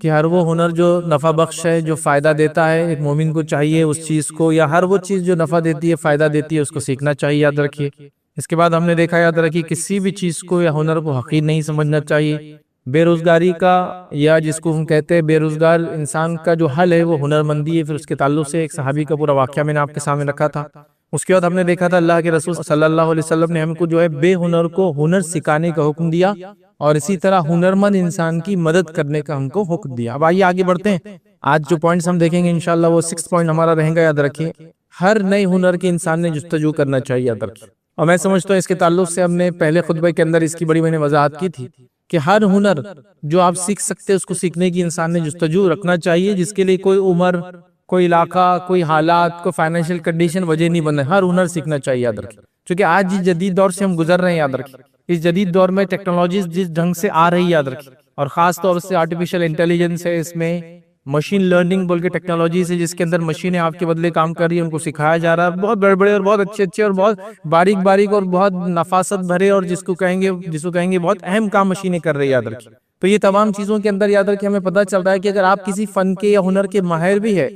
कि हर वो हुनर जो नफ़ा बख्श है, जो फ़ायदा देता है, एक मोमिन को चाहिए उस चीज़ को, या हर वो चीज़ जो नफ़ा देती है, फ़ायदा देती है, उसको सीखना चाहिए, याद रखिए। इसके बाद हमने देखा, याद रखिए, किसी भी चीज़ को या हुनर को हक़ीर नहीं समझना चाहिए। बेरोज़गारी का, या जिसको हम कहते हैं बेरोज़गार इंसान का जो हल है वो हुनरमंदी है। फिर उसके ताल्लुक से एक सहाबी का पूरा वाक़या मैंने आपके सामने रखा था। उसके बाद हमने देखा था अल्लाह के रसूल सल्लल्लाहु अलैहि वसल्लम ने हमको जो है बेहुनर को हुनर सिखाने का हुक्म दिया, और इसी तरह हुनरमंद इंसान की मदद करने का हमको हुक्म दिया। अब आइए आगे बढ़ते हैं। आज जो पॉइंट्स हम देखेंगे इंशाल्लाह वो 6 पॉइंट हमारा रहेगा, याद रखिए। हर नए हुनर के इंसान ने जुस्तजू करना चाहिए, याद रखिए। और मैं समझता हूँ इसके ताल्लुक से हमने पहले खुतबे के अंदर इसकी बड़ी मैंने वजाहत की थी कि हर हुनर जो आप सीख सकते हैं उसको सीखने की इंसान ने जुस्तजू रखना चाहिए, जिसके लिए कोई उम्र, कोई इलाका, कोई हालात, कोई फाइनेंशियल कंडीशन वजह नहीं बने। हर हुनर सीखना चाहिए, याद रखिए। क्योंकि आज जिस जदीद दौर से हम गुजर रहे हैं, याद रखिए, इस जदीद दौर में टेक्नोलॉजी जिस ढंग से आ रही है, याद रखिए, और खास तौर से आर्टिफिशियल इंटेलिजेंस है, इसमें मशीन लर्निंग बोल के टेक्नोलॉजी से, जिसके अंदर मशीनें आपके बदले काम कर रही है, उनको सिखाया जा रहा है। बहुत बड़े बड़े और बहुत अच्छे अच्छे और बहुत बारीक बारीक और बहुत नफासत भरे और जिसको कहेंगे बहुत अहम काम मशीनें कर रही है, याद रखिए। तो ये तमाम चीजों के अंदर, याद रखिए, हमें पता चल रहा है कि अगर आप किसी फन के या हुनर के माहिर भी है,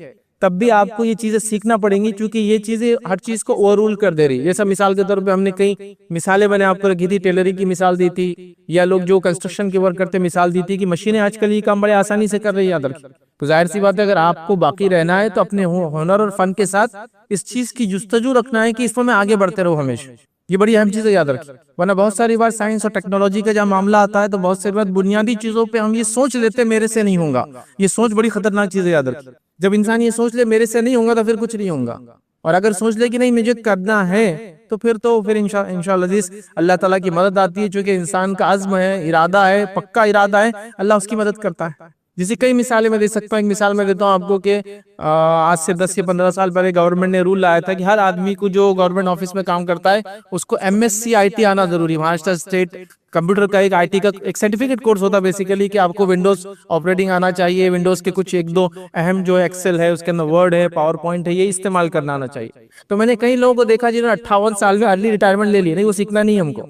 तब भी आपको ये चीजें सीखना पड़ेंगी, क्योंकि ये चीजें हर चीज को ओवररूल कर दे रही है। जैसा मिसाल के तौर पे हमने कई मिसालें मैंने आपको रखी थी, टेलरिंग की मिसाल दी थी, या लोग जो कंस्ट्रक्शन के वर्क करते मिसाल दी थी कि मशीनें आजकल ये काम बड़े आसानी से कर रही है, याद रखिए। तो जाहिर सी बात है, अगर आपको बाकी रहना है तो अपने हुनर और फन के साथ इस चीज की जुस्तजू रखना है कि इसमें मैं आगे बढ़ते रहूं हमेशा। ये बड़ी अहम चीज है, याद रखिए। वरना बहुत सारी बार साइंस और टेक्नोलॉजी का जब मामला आता है तो बहुत सारी बार बुनियादी चीजों पे हम ये सोच लेते मेरे से नहीं होगा। ये सोच बड़ी खतरनाक चीज है, याद रखिए। जब इंसान ये सोच ले मेरे से नहीं होगा तो फिर कुछ नहीं होगा, और अगर सोच ले कि नहीं मुझे करना है तो फिर इंशाअल्लाह अल्लाह ताला की मदद आती है। चूंकि इंसान का अज़्म है, इरादा है, पक्का इरादा है, अल्लाह उसकी मदद करता है। जिसे कई मिसालें मैं दे सकता हूँ। एक मिसाल मैं देता हूँ आपको कि आज से 10 से 15 साल पहले गवर्नमेंट ने रूल लाया था कि हर आदमी को जो गवर्नमेंट ऑफिस में काम करता है उसको MSc IT आना जरूरी है। महाराष्ट्र स्टेट कंप्यूटर का एक IT का एक सर्टिफिकेट कोर्स होता है बेसिकली, कि आपको विंडोज ऑपरेटिंग आना चाहिए, विंडोज के कुछ एक दो अहम जो एक्सेल है, उसके अंदर वर्ड है, पावर पॉइंट है, ये इस्तेमाल करना आना चाहिए। तो मैंने कई लोगों को देखा जिन्होंने 58 साल में अर्ली रिटायरमेंट ले ली। नहीं, वो सीखना नहीं हमको।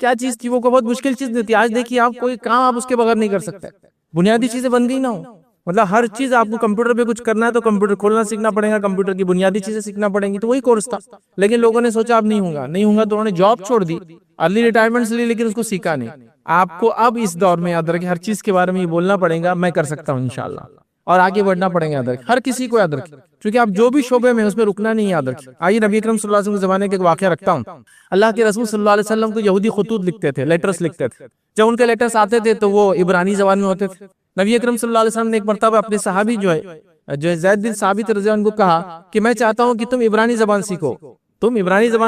क्या चीज थी वो, बहुत मुश्किल चीज नहीं थी। आज देखिए, आप कोई काम आप उसके बगैर नहीं कर सकते। बुनियादी चीजें बन गई ना हो, मतलब हर चीज आपको कंप्यूटर पे कुछ करना है तो कंप्यूटर खोलना सीखना पड़ेगा, कंप्यूटर की बुनियादी चीजें सीखना पड़ेंगी। तो वही कोर्स था, लेकिन लोगों ने सोचा अब नहीं होगा तो उन्होंने जॉब छोड़ दी, अर्ली रिटायरमेंट ली, लेकिन उसको सीखा नहीं। आपको अब इस दौर में याद रखिए, हर चीज के बारे में ये बोलना पड़ेगा, मैं कर सकता हूँ इंशाल्लाह, और आगे बढ़ना पड़ेगा, याद रखिए। हर किसी को याद रखिए, क्योंकि आप जो भी शोबे में उसमें रुकना नहीं, याद रखिए। आइए नबी अकरम सल्लल्लाहु अलैहि वसल्लम के जमाने के एक वाकया रखता हूँ। अल्लाह के रसूल सल्लल्लाहु अलैहि वसल्लम को यहूदी खुतूत लिखते थे, लेटर्स लिखते थे। जब उनके लेटर्स आते थे तो वो इब्रानी जबान में होते थे। नबी अकरम सल्लल्लाहु अलैहि वसल्लम ने एक मर्तबा अपने सहाबी जो है ज़ैद बिन साबित रज़ी अल्लाह अन्हु को कहा कि मैं चाहता हूं कि तुम इब्रानी जबान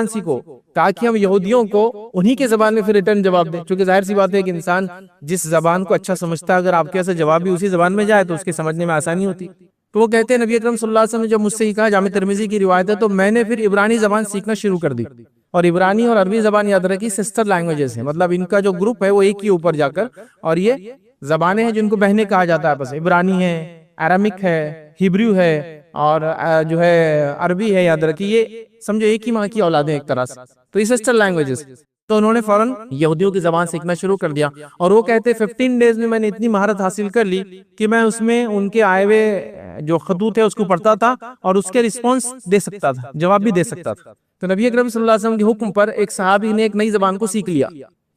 सीखो, ताकि हम यहूदियों को उन्हीं के जबान में फिर रिटर्न जवाब दें। क्योंकि जाहिर सी बात है कि इंसान जिस जबान को अच्छा समझता है, अगर आपके ऐसे जवाब भी उसी जबान में जाए तो उसके समझने में आसानी होती। तो वो कहते हैं नबी अकरम सल्लल्लाहु अलैहि वसल्लम ने जब मुझसे ही कहा, जामे तिर्मिज़ी की रिवायत है, तो मैंने फिर इब्रानी जबान सीखना शुरू कर दी। और इब्रानी और अरबी जबान याद रखी सिस्टर लैंग्वेजेस है, मतलब इनका जो ग्रुप है वो एक ही ऊपर जाकर, और ये जबानें हैं जिनको बहने कहा जाता है। बस इब्रानी है, अरामिक है, हिब्रू है, और जो है अरबी है, याद रखिए। ये समझो एक ही माँ की औलादें एक तरह से, तो ये सिस्टर लैंग्वेजेस। तो उन्होंने फौरन यहूदियों की जबान सीखना शुरू कर दिया। और वो कहते 15 डेज में मैंने इतनी महारत हासिल कर ली कि मैं उसमें उनके आए हुए जो खतूत है उसको पढ़ता था और उसके रिस्पॉन्स दे सकता था, जवाब भी दे सकता था। तो नबी अकरम सल्लल्लाहु अलैहि वसल्लम के हुक्म पर एक सहाबी ने एक नई जबान को सीख लिया,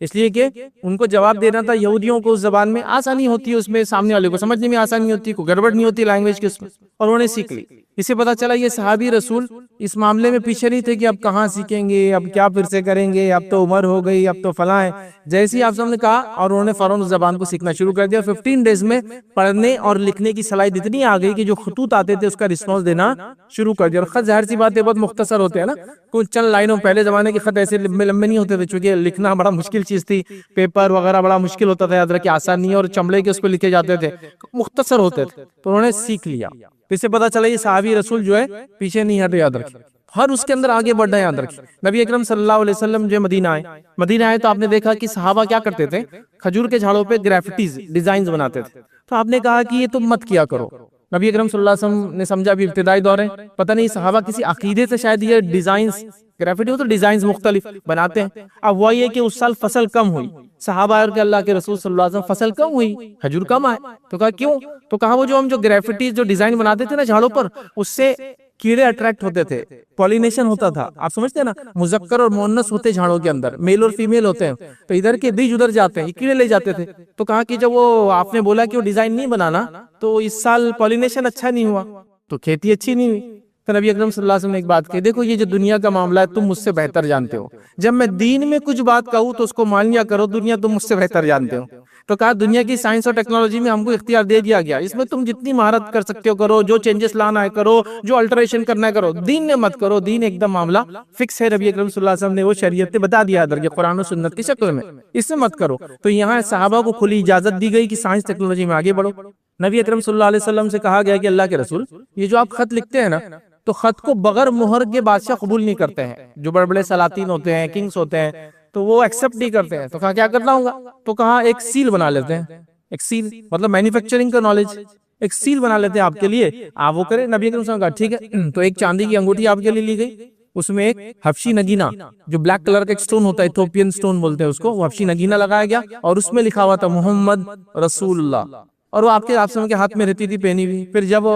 इसलिए कि उनको जवाब देना था। यहूदियों को उस जबान में आसानी होती है, उसमें सामने वाले को समझने में आसानी होती है, कोई गड़बड़ नहीं होती लैंग्वेज की उसमें, और उन्होंने सीख ली। इससे पता चला ये सहाबी रसूल इस मामले में पीछे नहीं थे कि अब कहाँ सीखेंगे, अब क्या फिर से करेंगे, अब तो उम्र हो गई, अब तो फला है। जैसे ही आप सबने कहा और उन्होंने फौरन उस जबान को सीखना शुरू कर दिया। 15 डेज में पढ़ने और लिखने की सलाहियत इतनी आ गई कि जो खतूत आते थे उसका रिस्पॉन्स देना शुरू कर दिया। और खत जाहिर सी बात है बहुत मुख्तसर होते हैं ना, कुछ चंद लाइनों। पहले जमाने के खत ऐसे लंबे लंबे नहीं होते थे, चूंकि लिखना बड़ा मुश्किल चीज थी, पेपर वगैरह बड़ा मुश्किल होता था, याद रखिए आसान नहीं, और चमड़े के उस पर लिखे जाते थे, मुख्तसर होते थे। तो उन्होंने सीख लिया। इससे पता चला ये सहाबी रसूल जो है पीछे नहीं हटे, याद रखिए, हर उसके अंदर आगे बढ़ना, याद रखिए। नबी अकरम सल्लल्लाहु अलैहि वसल्लम जो मदीना आए तो आपने देखा कि सहाबा क्या करते थे, खजूर के झाड़ों पे ग्राफिटीज डिजाइन बनाते थे। तो आपने कहा कि ये तुम मत किया करो, नबी अकरम सल्लल्लाहु अलैहि वसल्लम ने समझा अभी इब्तिदाई दौर है, पता नहीं सहाबा किसी अकीदे से शायद ये डिजाइन ग्राफिटी हो तो डिजाइन मुख्तलिफ बनाते हैं। अब वही है कि उस साल फसल कम हुई, सहाबा और के अल्लाह के रसूल सल्लल्लाहु अलैहि वसल्लम फसल कम हुई, खजूर कम आए, तो कहा क्यों? तो कहा वो जो हम जो ग्राफिटी जो डिजाइन बनाते थे ना झाड़ों पर, उससे कीड़े अट्रैक्ट होते थे, पॉलिनेशन होता था। आप समझते हैं ना, मुजक्कर और मुअन्नस होते झाड़ों के अंदर, मेल और फीमेल होते हैं, तो इधर के बीज उधर जाते हैं, ये कीड़े ले जाते थे। तो कहा कि जब वो आपने बोला कि वो डिजाइन नहीं बनाना, तो इस साल पॉलिनेशन अच्छा नहीं हुआ, तो खेती अच्छी नहीं हुई। तो नबी अकरम सल्लल्लाहु अलैहि वसल्लम ने एक बात कही, देखो ये जो दुनिया का मामला है तुम मुझसे बेहतर जानते हो, जब मैं दीन में कुछ बात कहूँ तो उसको मान लिया करो, दुनिया तुम मुझसे बेहतर जानते हो। तो कहा दुनिया की साइंस और टेक्नोलॉजी में हमको इख्तियार दे दिया गया, इसमें तुम जितनी महारत कर सकते हो करो, जो चेंजेस लाना है करो, जो अल्टरेशन करना है करो, दीन में मत करो, दीन एकदम मामला फिक्स है। नबी अकरम सल्लल्लाहु अलैहि वसल्लम ने वो शरीयत बता दिया इधर कुरान और सुन्नत की शक्ल में, इससे मत करो। तो यहाँ सहाबा को खुली इजाजत दी गई कि साइंस टेक्नोलॉजी में आगे बढ़ो। नबी अकरम सल्लल्लाहु अलैहि वसल्लम से कहा गया कि अल्लाह के रसूल, ये जो आप खत लिखते हैं ना, तो खत को बगैर मुहर के बादशाह कबूल नहीं करते हैं, जो बड़े बड़े सलातीन होते हैं, किंग्स होते हैं, तो वो एक्सेप्ट नहीं करते हैं। तो कहा क्या करना होगा? तो कहा एक सील बना लेते हैं, एक सील मतलब मैन्युफैक्चरिंग का नॉलेज, एक सील बना लेते हैं आपके लिए, आप वो करें। नबी अकरम सल्लल्लाहु अलैहि वसल्लम कहा ठीक है। तो एक चांदी की अंगूठी आपके लिए ली गई, उसमें एक हफ्शी नगीना, जो ब्लैक कलर का एक स्टोन होता है, इथोपियन स्टोन बोलते हैं उसको, वो हफ्शी नगीना लगाया गया और उसमें लिखा हुआ था मोहम्मद रसूलुल्लाह, और वो आपके आप के हाथ में रहती थी पहनी हुई। फिर जब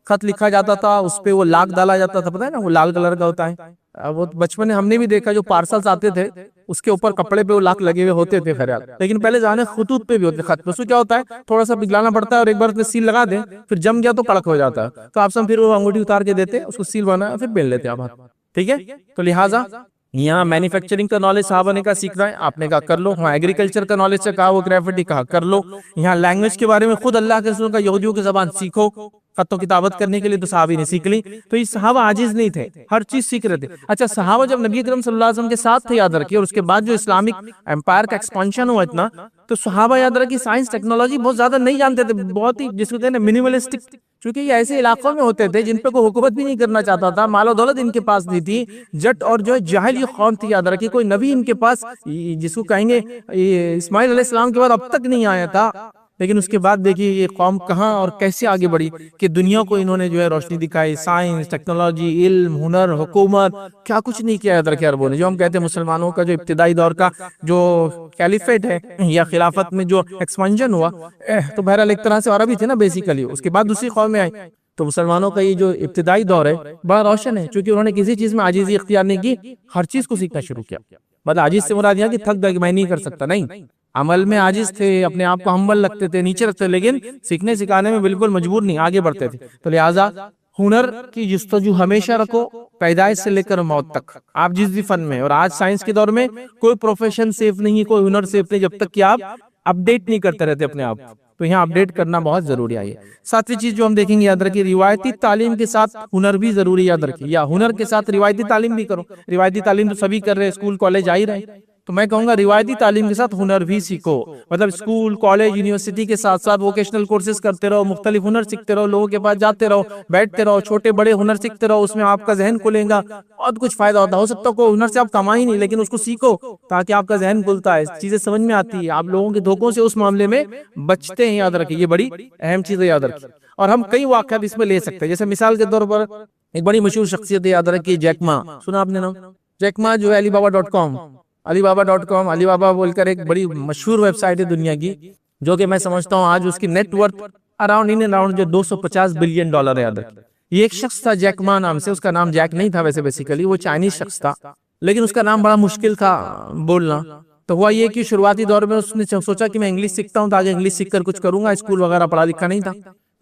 खत लिखा जाता था उस पे वो लाख डाला जाता था, पता है ना, वो लाल कलर का होता है। वो बचपन में हमने भी देखा, जो पार्सल्स आते थे उसके ऊपर कपड़े पे वो लाख लगे हुए होते थे खैर, लेकिन पहले जाने खतूत पे भी होते खत। उसमें क्या होता है, थोड़ा सा पिघलाना पड़ता है और एक बार सील लगा दे, फिर जम गया तो कड़क हो जाता है। तो आप सब फिर वो अंगूठी उतार के देते, उसको सील बना फिर पहन लेते आप, ठीक है। तो लिहाजा यहाँ मैन्युफैक्चरिंग का नॉलेज साहबा ने कहा सीख रहा है, आपने कहा कर लो। हाँ एग्रीकल्चर का नॉलेज से कहा, वो ग्रेफिटी कहा कर लो। यहाँ लैंग्वेज के बारे में खुद अल्लाह के रसूल का यहूदियों की जबान सीखो, खतों किताबत करने के लिए तो सहाबी ने सीख ली। तो ये सहाबा आजिज नहीं थे, हर चीज सीख रहे थे। अच्छा सहाबा जब नबी अकरम सल्लल्लाहु अलैहि वसल्लम के साथ थे, याद रखिए, और उसके बाद जो इस्लामिक एम्पायर का एक्सपांशन हुआ इतना, तो सहाबा याद रखिए साइंस टेक्नोलॉजी बहुत ज्यादा नहीं जानते थे, बहुत ही जिसको कहते हैं मिनिमलिस्टिक, क्योंकि ये ऐसे इलाकों में होते थे जिन पे कोई हुकूमत भी नहीं करना चाहता था, मालो दौलत इनके पास नहीं थी, जट और जो है जाहिल ये कौम थी, याद रखिए कोई नबी इनके पास जिसको कहेंगे इस्माइल अलैहिस्सलाम के बाद अब तक नहीं आया था। लेकिन उसके बाद देखिए ये कौम कहाँ और कैसे आगे बढ़ी कि दुनिया को इन्होंने जो है रोशनी दिखाई, साइंस टेक्नोलॉजी इल्म हुनर हुकूमत, क्या कुछ नहीं किया याद रखिए अरबों ने। जो हम कहते हैं मुसलमानों का जो इब्तिदाई दौर का जो कैलिफेट है या खिलाफत में जो एक्सपेंशन हुआ, तो बहरहाल एक तरह से अरबी थे ना बेसिकली, उसके बाद दूसरी कौम में आई। तो मुसलमानों का ये जो इब्तिदाई दौर है बड़ा रोशन है, क्योंकि उन्होंने किसी चीज में आजीजी इख्तियार नहीं की, हर चीज को सीखना शुरू किया। मतलब आजीज से मुराद यह कि थक गए मैं नहीं कर सकता, नहीं, अमल में आजिज थे, अपने आप को हम्बल लगते थे, नीचे रखते थे, लेकिन सीखने सिखाने में बिल्कुल मजबूर नहीं, आगे बढ़ते थे। तो लिहाजा हुनर की जुस्तजू हमेशा रखो, पैदाइश से लेकर मौत तक, आप जिस भी फन में। और आज साइंस के दौर में कोई प्रोफेशन सेफ नहीं, कोई हुनर सेफ नहीं, जब तक कि आप अपडेट नहीं करते रहते अपने आप। तो यहाँ अपडेट करना बहुत जरूरी है। सातवीं चीज जो हम देखेंगे, याद रखिए, रिवायती तालीम के साथ हुनर भी जरूरी, याद रखिए, या हुनर के साथ रिवायती तालीम भी करो। रिवायती तालीम तो सभी कर रहे हैं, स्कूल कॉलेज आ ही रहे, तो मैं कहूंगा रिवायती तालीम के साथ हुनर भी सीखो। मतलब स्कूल कॉलेज यूनिवर्सिटी के साथ साथ वोकेशनल कोर्सेज करते रहो, मुख्तलिफ हुनर सीखते रहो, लोगों के पास जाते रहो, बैठते रहो, छोटे बड़े हुनर सीखते रहो, उसमें आपका जहन खुलेगा, बहुत कुछ फायदा होता है। हो सकता है कोई हुनर से आप कमाई नहीं, लेकिन उसको सीखो ताकि आपका जहन खुलता है, चीजें समझ में आती है, आप लोगों के धोखों से उस मामले में बचते हैं। याद रखिए ये बड़ी अहम चीज है, याद रखिए। और हम कई वाक़यात इसमें ले सकते हैं, जैसे मिसाल के तौर पर एक बड़ी मशहूर शख्सियत है, याद रखिए, जैक मा, सुना आपने नाम? जैक मा जो है alibaba.com, alibaba.com, अलीबाबा बोलकर एक बड़ी मशहूर वेबसाइट है दुनिया की, जो कि मैं समझता हूँ आज उसकी नेटवर्थ अराउंड जो 250 बिलियन डॉलर है। याद रखिए ये एक शख्स था जैक मा नाम से, उसका नाम जैक नहीं था वैसे, बेसिकली वो चाइनीज शख्स था, लेकिन उसका नाम बड़ा मुश्किल था बोलना। तो हुआ ये कि शुरुआती दौर में उसने सोचा कि मैं इंग्लिश सीखता हूँ तो आगे इंग्लिश सीखकर कुछ करूंगा, स्कूल वगैरह पढ़ा लिखा नहीं था,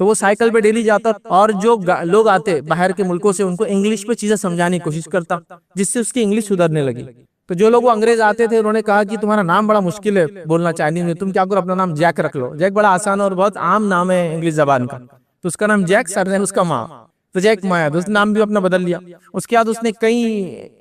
तो वो साइकिल पे डेली जाता और जो लोग आते बाहर के मुल्कों से उनको इंग्लिश में चीजें समझाने की कोशिश करता, जिससे उसकी इंग्लिश सुधरने लगी। तो जो लोग अंग्रेज आते थे उन्होंने कहा कि तुम्हारा नाम बड़ा मुश्किल है बोलना चाइनीज में, तुम क्या करो अपना नाम जैक रख लो, जैक बड़ा आसान और बहुत आम नाम है इंग्लिश जबान का, तो उसका नाम जैक, सरनेम उसका माँ, तो जैक माया, तो उसने नाम भी अपना बदल लिया। उसके बाद उसने कई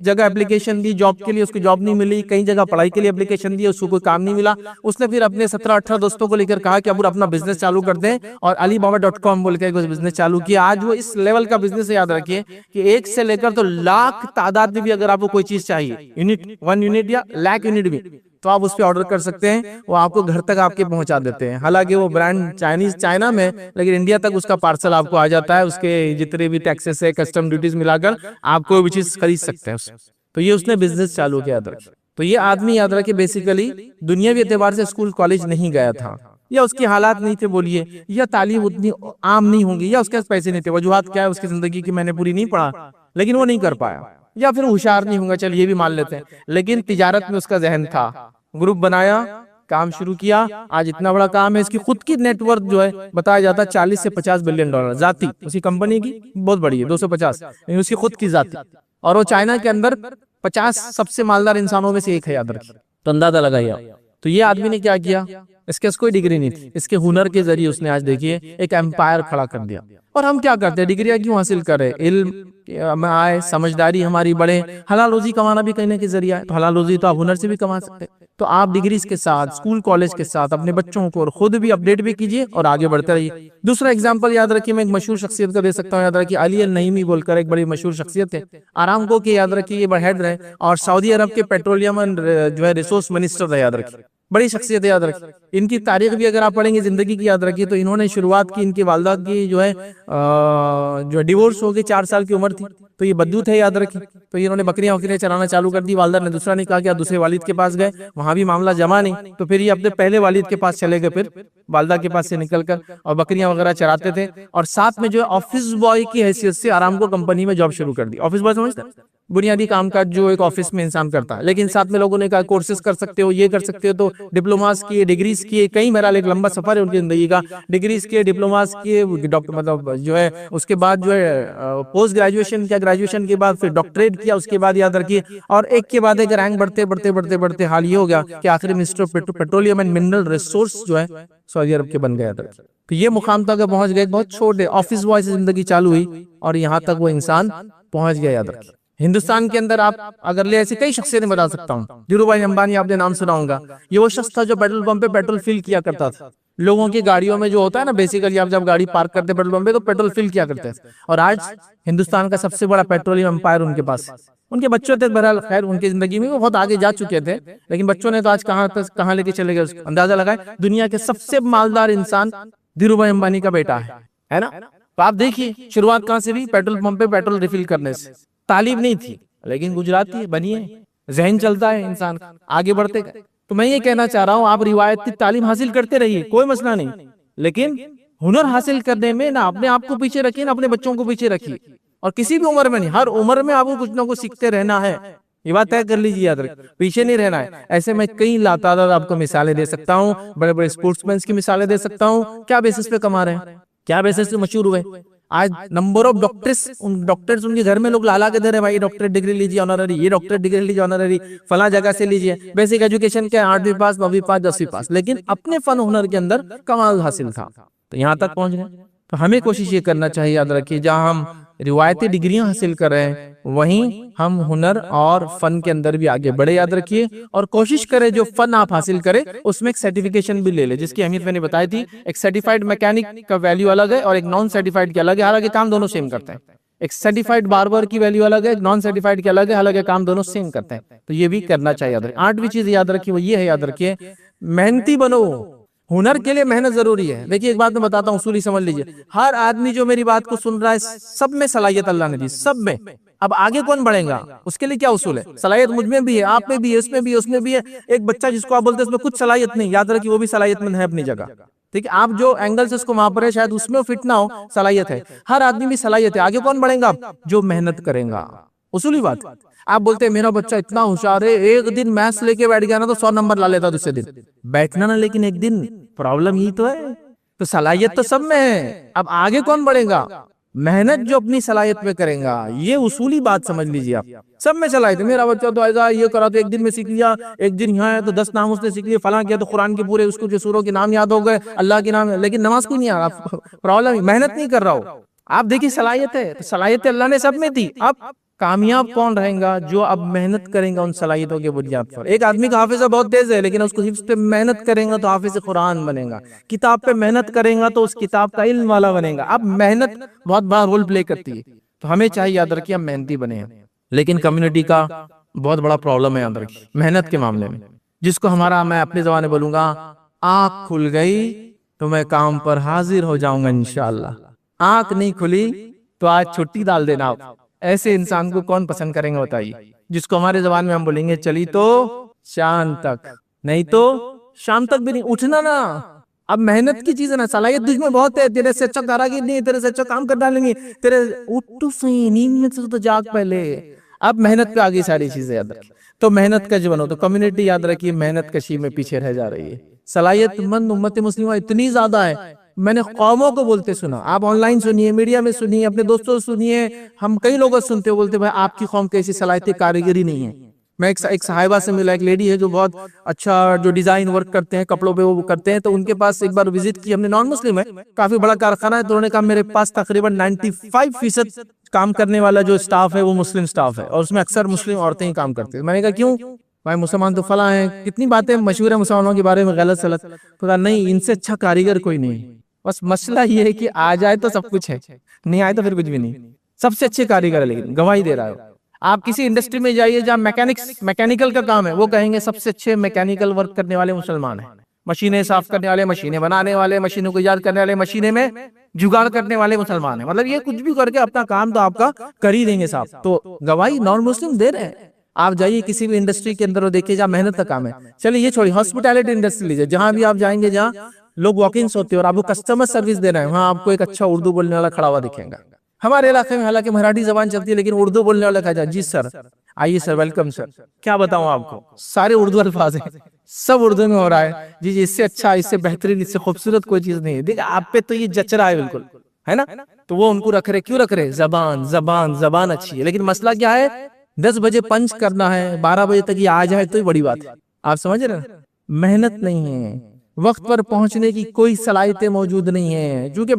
जगह एप्लीकेशन दी जॉब के लिए, उसको जॉब नहीं मिली, कई जगह पढ़ाई के लिए एप्लीकेशन दी, उसको कोई काम नहीं मिला। उसने फिर अपने 17-18 दोस्तों को लेकर कहा कि अब अपना बिजनेस चालू कर दें, और alibaba.com बोल के बिजनेस चालू किया। आज वो इस लेवल का बिजनेस है, याद रखिए, कि 1 से लेकर तो लाख तादाद में भी अगर आपको कोई चीज चाहिए, यूनिट 1 यूनिट या लाख यूनिट भी, तो आप उस पर ऑर्डर कर सकते हैं, वो आपको घर तक आपके पहुंचा देते हैं। हालांकि वो ब्रांड चाइना में, लेकिन इंडिया तक उसका पार्सल आपको आ जाता है। उसके जितने भी टैक्सेस है, कस्टम ड्यूटीज मिलाकर आप कोई भी चीज खरीद सकते हैं। तो ये उसने बिजनेस चालू किया। याद रखिए, तो ये आदमी याद रखिए बेसिकली दुनियावी एतबार से स्कूल कॉलेज नहीं गया था, या उसकी हालात नहीं थे बोलिए, या तालीम उतनी आम नहीं होंगी, या उसके पास पैसे नहीं थे। वजूहात क्या है उसकी जिंदगी की, मैंने पूरी नहीं पढ़ा, लेकिन वो नहीं कर पाया, या फिर होशियार नहीं होगा, चल ये भी मान लेते हैं। लेकिन तिजारत में उसका जहन था, ग्रुप बनाया, काम शुरू किया। आज इतना बड़ा काम है, इसकी खुद की नेटवर्थ जो है बताया जाता है 40 से 50 बिलियन डॉलर जाती। उसकी कंपनी की बहुत बड़ी है 250, लेकिन उसकी खुद की जाती, और वो चाइना के अंदर 50 सबसे मालदार इंसानों में से एक है। याद रखिए, तो अंदाजा लगाइए। तो ये आदमी ने क्या किया, इसके कोई डिग्री नहीं थी, इसके हुनर के जरिए उसने आज देखिए एक एम्पायर खड़ा कर दिया। और हम क्या करते हैं, डिग्रियां क्यों हासिल कर रहे हैं, इल्म में आए, समझदारी हमारी बढ़े, हलाल रोजी कमाना भी कहने के जरिया है। तो हलाल रोजी तो आप हुनर से भी कमा सकते हैं। तो आप डिग्रीज के साथ, स्कूल कॉलेज के साथ अपने बच्चों को और खुद भी अपडेट भी कीजिए और आगे बढ़ते रहिए। दूसरा एग्जाम्पल याद रखिए, मैं एक मशहूर शख्सियत का दे सकता हूँ। याद रखिए, अली अल नईमी बोलकर एक बड़ी मशहूर शख्सियत है, आरामको के याद रखिए ये हेड रहे, और सऊदी अरब के पेट्रोलियम जो है रिसोर्स मिनिस्टर रहे। याद रखिए, बड़ी शख्सियत याद रखिए। इनकी तारीख भी अगर आप पढ़ेंगे जिंदगी की, याद रखिए, तो इन्होंने शुरुआत की, इनकी वालदा की जो डिवोर्स हो गई, 4 साल की उम्र थी, तो ये बद्दू थे। याद रखिए, तो इन्होंने बकरियां वकरियां चलाना चालू कर दी। वालदा ने दूसरा नहीं कहा कि आप दूसरे वालिद के पास गए, वहां भी मामला जमा नहीं, तो फिर ये अपने पहले वालिद के पास चले गए, फिर वालदा के पास से निकलकर, और बकरियां वगैरह चराते थे। और साथ में जो ऑफिस बॉय की हैसियत से आरामको कंपनी में जॉब शुरू कर दी। ऑफिस बॉय समझते हैं, बुनियादी कामकाज जो एक ऑफिस में इंसान करता है। लेकिन साथ में लोगों ने कहा कोर्सेज कर सकते हो, ये कर सकते हो, तो डिप्लोमास किए, डिग्रीज किए, कई मेरा एक लंबा सफर है उनकी जिंदगी का। डिग्रीज किए, डिप्लोमास किए, डॉक्टर मतलब जो है, उसके बाद जो है पोस्ट ग्रेजुएशन किया, ग्रेजुएशन के बाद फिर डॉक्टरेट किया। उसके बाद याद रखिए, और एक के बाद एक रैंक बढ़ते बढ़ते बढ़ते बढ़ते हाल ये हो गया कि आखिर minister of petroleum and mineral resource जो है सऊदी अरब के बन गया। तो ये मुकाम तक पहुंच गए, बहुत छोटे ऑफिस बॉय से जिंदगी चालू हुई और यहाँ तक वो इंसान पहुंच गया। याद रखिए, हिंदुस्तान के अंदर आप अगर ले ऐसे कई शख्सियतें बता सकता हूँ। धीरूभाई अंबानी आपने नाम सुना होगा। ये वो शख्स था जो पेट्रोल पंप पे पेट्रोल फिल किया करता था। लोगों की गाड़ियों में जो होता है ना, बेसिकली आप जब गाड़ी पार्क करते पेट्रोल पंप पे तो पेट्रोल फिल किया करते हैं। और आज हिंदुस्तान का सबसे बड़ा पेट्रोलियम एम्पायर उनके पास है। उनके बच्चों थे, बहरहाल खैर उनकी जिंदगी में वो बहुत आगे जा चुके थे, लेकिन बच्चों ने तो आज कहाँ लेके चले गए उसको अंदाजा लगाए। दुनिया के सबसे मालदार इंसान धीरूभाई अंबानी का बेटा है ना। तो आप देखिए शुरुआत कहाँ से भी, पेट्रोल पंप पे पेट्रोल रिफिल करने से। तालीम नहीं थी, लेकिन गुजराती बनी है, जहन चलता है इंसान का, आगे बढ़ते गए। तो मैं ये कहना चाह रहा हूँ, आप रिवायती तालीम हासिल करते रहिए, कोई मसला नहीं, लेकिन हुनर हासिल करने में ना अपने आप को पीछे रखिए, ना अपने बच्चों को पीछे रखिए। और किसी भी उम्र में नहीं, हर उम्र में आपको कुछ ना कुछ सीखते रहना है, ये बात तय कर लीजिए। याद रखिए, पीछे नहीं रहना है। ऐसे में कई लातादाद आपको मिसालें दे सकता हूँ, बड़े बड़े स्पोर्ट्समैन की मिसालें दे सकता हूँ। क्या बेसिस पे कमा रहे हैं, क्या बेसिस पे मशहूर हुए। आज नंबर ऑफ डॉक्टर्स उनके घर में लोग लाला के दे रहे, भाई डॉक्टरेट डिग्री लीजिए ऑनररी, ये डॉक्टरेट डिग्री लीजिए ऑनररी, फला जगह से लीजिए। बेसिक एजुकेशन क्या, 8वीं पास, 9वीं पास, 10वीं पास, लेकिन अपने फन हुनर के अंदर कमाल हासिल था, तो यहाँ तक पहुंच गए। तो हमें कोशिश ये करना चाहिए, याद रखिए, जहां हम रिवायती डिग्रियां हासिल कर रहे हैं, वहीं हम हुनर और फन के अंदर भी आगे बढ़े। याद रखिए, और कोशिश करें जो फन आप हासिल करें उसमें एक सर्टिफिकेशन भी ले ले, जिसकी अहमियत मैंने बताई थी। एक सर्टिफाइड मैकेनिक का वैल्यू अलग है और एक नॉन सर्टिफाइड की अलग है, हालांकि काम दोनों सेम करते हैं। एक सर्टिफाइड बार्बर की वैल्यू अलग है, एक नॉन सर्टिफाइड की अलग है, हालांकि काम दोनों सेम करते हैं। तो ये भी करना चाहिए। याद रखिए, 8वीं चीज याद रखिए वो ये है, याद रखिए, मेहनती बनो। हुनर के लिए मेहनत जरूरी है। देखिए एक बात मैं बताता हूँ, उसूली समझ लीजिए। हर आदमी जो मेरी बात को सुन रहा है, सब में सलाहियत अल्लाह ने दी, सब में। अब आगे कौन बढ़ेगा, उसके लिए क्या उसूल है। सलाहियत मुझ में भी है, आप में भी है, उसमें भी है, उसमें भी है। एक बच्चा जिसको आप बोलते हैं उसमें कुछ सलाहियत नहीं, याद रखिए वो भी सलाहियतमंद है अपनी जगह। ठीक है, आप जो एंगल से उसको वहां पर है, शायद उसमें फिट ना हो, सलाहियत है। हर आदमी में सलाहियत है। आगे कौन बढ़ेगा, जो मेहनत करेगा। उसूली बात। आप बोलते हैं मेरा बच्चा इतना होशियार है, एक दिन मैथ्स लेके बैठ गया ना तो 100 नंबर ला लेता दूसरे दिन। बैठना ना, लेकिन एक दिन, प्रॉब्लम ही तो है। तो सलाहियत तो सब में है, अब आगे कौन बढ़ेगा, मेहनत जो अपनी सलाहियत पे करेगा। ये उसूली बात समझ लीजिए आप। सब में सलाहियत है। मेरा बच्चा तो ऐसा ये करा तो एक दिन में सीख लिया, एक दिन यहाँ है तो 10 नाम उसने सीख लिया, फलां किया तो कुरान के पूरे उसको जो सूरों के नाम याद हो गए, अल्लाह के नाम, लेकिन नमाज को नहीं आ रहा। प्रॉब्लम मेहनत नहीं कर रहा हो। आप देखिए सलाहियत है, तो सलाहियत अल्लाह ने सब में दी। अब कामयाब कौन रहेगा, जो अब मेहनत करेगा उन सलाहियतों के बुनियाद पर। एक आदमी का हाफिज़ा बहुत तेज है, लेकिन उसको हिफ्ज़ पे मेहनत करेगा तो हाफिज़ कुरान बनेगा। किताब पे मेहनत करेगा तो उस किताब का इल्म वाला बनेगा। अब मेहनत बहुत बड़ा रोल प्ले करती है। तो हमें चाहिए, याद रखिए, हम मेहनती बने। लेकिन कम्युनिटी का बहुत बड़ा प्रॉब्लम है, याद रखिए, मेहनत के मामले में। जिसको हमारा मैं अपने जबान में बोलूंगा, आंख खुल गई तो मैं काम पर हाजिर हो जाऊंगा इंशाअल्लाह। आंख नहीं खुली तो आज छुट्टी डाल देना आप। ऐसे इंसान को कौन पसंद करेंगे बताइए, जिसको हमारे जबान में हम बोलेंगे चली तो शाम तक, नहीं तो शाम तक भी नहीं उठना ना। अब मेहनत की चीज है ना, सलाहियत तुझ में बहुत है, तेरे से अच्छा कारागिर नहीं है, तेरे से अच्छा काम कर डालेंगे, तेरे उठ तो सही, नींद में से तो जाग पहले। अब मेहनत पे आगे सारी चीजें याद रखिए। तो मेहनत कश बनो, तो कम्युनिटी याद रखिए मेहनत कशी में पीछे रह जा रही है। सलाहियतमंद उम्मत मुस्लिमा इतनी ज्यादा है, मैंने कौमों को बोलते सुना, आप ऑनलाइन सुनिए, मीडिया में सुनिए, अपने दोस्तों से सुनिए, हम कई लोगों से सुनते हो, बोलते भाई आपकी कौम की ऐसी सलाहियत कारीगरी नहीं है। मैं एक साहिबा से मिला, एक लेडी है जो बहुत अच्छा जो डिजाइन वर्क करते हैं कपड़ों पे वो करते हैं, तो उनके पास एक बार विजिट की हमने, नॉन मुस्लिम है, काफी बड़ा कारखाना है, तो उन्होंने कहा मेरे पास तकरीबन 95% काम करने वाला जो स्टाफ है वो मुस्लिम स्टाफ है, और उसमें अक्सर मुस्लिम औरतें ही काम करती है। मैंने कहा क्यों भाई, मुसलमान तो फला है, कितनी बातें मशहूर है मुसलमानों के बारे में गलत सलत, तो कहा नहीं इनसे अच्छा कारीगर कोई नहीं, बस मसला ये है कि आ जाए तो सब कुछ है, नहीं आए तो फिर कुछ भी नहीं। सबसे अच्छे कारीगर है, लेकिन गवाही दे रहा है। आप किसी इंडस्ट्री में जाइए जहाँ मैकेनिकल का काम है, वो कहेंगे सबसे अच्छे मैकेनिकल वर्क करने वाले मुसलमान हैं। मशीनें साफ करने वाले, मशीनें बनाने वाले, मशीनों को ईजाद करने वाले, मशीनें में जुगाड़ करने वाले मुसलमान हैं। मतलब ये कुछ भी करके अपना काम तो आपका कर ही देंगे साहब। तो गवाही नॉन मुस्लिम दे रहे हैं। आप जाइए किसी भी इंडस्ट्री के अंदर और देखिए जहाँ मेहनत का काम है। चलिए ये छोड़िए, हॉस्पिटैलिटी इंडस्ट्री लीजिए, जहां भी आप जाएंगे जहाँ लोग वॉक इन होते हैं और आपको कस्टमर सर्विस दे रहे हैं, वहां आपको एक अच्छा उर्दू बोलने वाला खड़ा हुआ दिखेगा। हमारे इलाके में हालांकि मराठी जबान चलती है, लेकिन उर्दू बोलने वाला कहा जाए जी सर, आइए सर, वेलकम सर। क्या बताऊं आपको, सारे उर्दू अल्फाज हैं, सब उर्दू में हो रहा है। जी जी, इससे अच्छा, इससे बेहतरीन, इससे खूबसूरत कोई चीज नहीं है। देखिए आप पे तो ये जच रहा है बिल्कुल, है ना। तो वो उनको रख रहे, क्यों रख रहे, जबान जबान जबान अच्छी है, लेकिन मसला क्या है, 10 बजे पंच करना है, 12 बजे तक ये आ जाए तो ही बड़ी बात है। आप समझ रहे हैं, मेहनत नहीं है, वक्त पर पहुंचने की कोई सलाहियतें मौजूद नहीं है। क्योंकि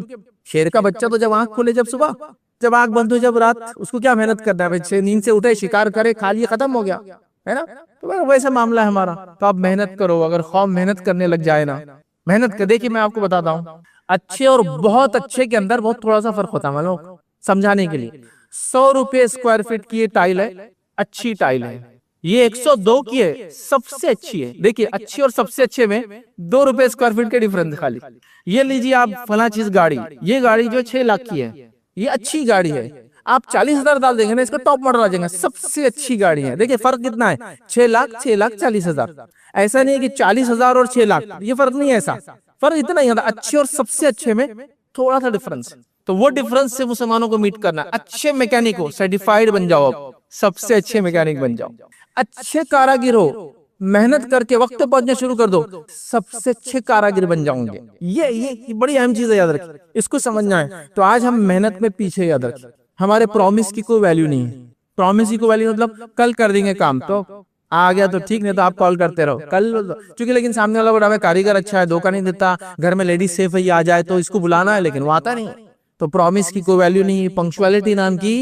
शेर का बच्चा तो जब आंख खोले, जब सुबह, जब आंख बंद हो, जब रात, उसको क्या मेहनत करना है, बच्चे नींद से उठे, शिकार करे, खा लिए, खत्म हो गया, है ना। तो वैसा मामला है हमारा। तो आप मेहनत करो, अगर कौम मेहनत करने लग जाए ना, मेहनत कर। देखिए मैं आपको बताता हूँ, अच्छे और बहुत अच्छे के अंदर बहुत थोड़ा सा फर्क होता है। मानो समझाने के लिए, 100 रुपए स्क्वायर फीट की ये टाइल है, अच्छी टाइल है। ये 102 की है, सबसे अच्छी है। देखिए अच्छी और सबसे अच्छे में 2 रुपए स्क्वायर फीट के डिफरेंस खाली। ये लीजिए आप फला चीज गाड़ी, ये गाड़ी जो 6 लाख की है, ये अच्छी गाड़ी है, आप 40,000 डाल देंगे ना, इसका टॉप मॉडल आ जाएगा, सबसे अच्छी गाड़ी है। देखिए फर्क कितना है, 6 लाख 40,000। ऐसा नहीं है कि 40,000 और 6 लाख, ये फर्क नहीं है, ऐसा फर्क इतना ही आता। अच्छे और सबसे अच्छे में थोड़ा सा डिफरेंस, तो वो डिफरेंस से मुसलमानों को मीट करना। अच्छे मैकेनिक हो, सर्टिफाइड बन जाओ, अब सबसे अच्छे मैकेनिक बन जाओ। अच्छे कारागिर हो, मेहनत करके वक्त पे पहुंचना शुरू कर दो, सबसे अच्छे कारागिर बन जाओगे। ये बड़ी अहम चीज है, याद रखिए, इसको समझना है। तो आज हम मेहनत में पीछे, याद रखिए, हमारे प्रॉमिस की कोई वैल्यू नहीं है। प्रॉमिस की कोई वैल्यू मतलब कल कर देंगे काम, तो आ गया तो ठीक, नहीं तो आप कॉल करते रहो कल, क्योंकि लेकिन सामने वाला बोला कारीगर अच्छा है, धोखा नहीं देता, घर में लेडीज सेफ है, ये आ जाए तो इसको बुलाना है, लेकिन वो आता नहीं। तो प्रॉमिस की कोई वैल्यू नहीं है, पंक्चुअलिटी नाम की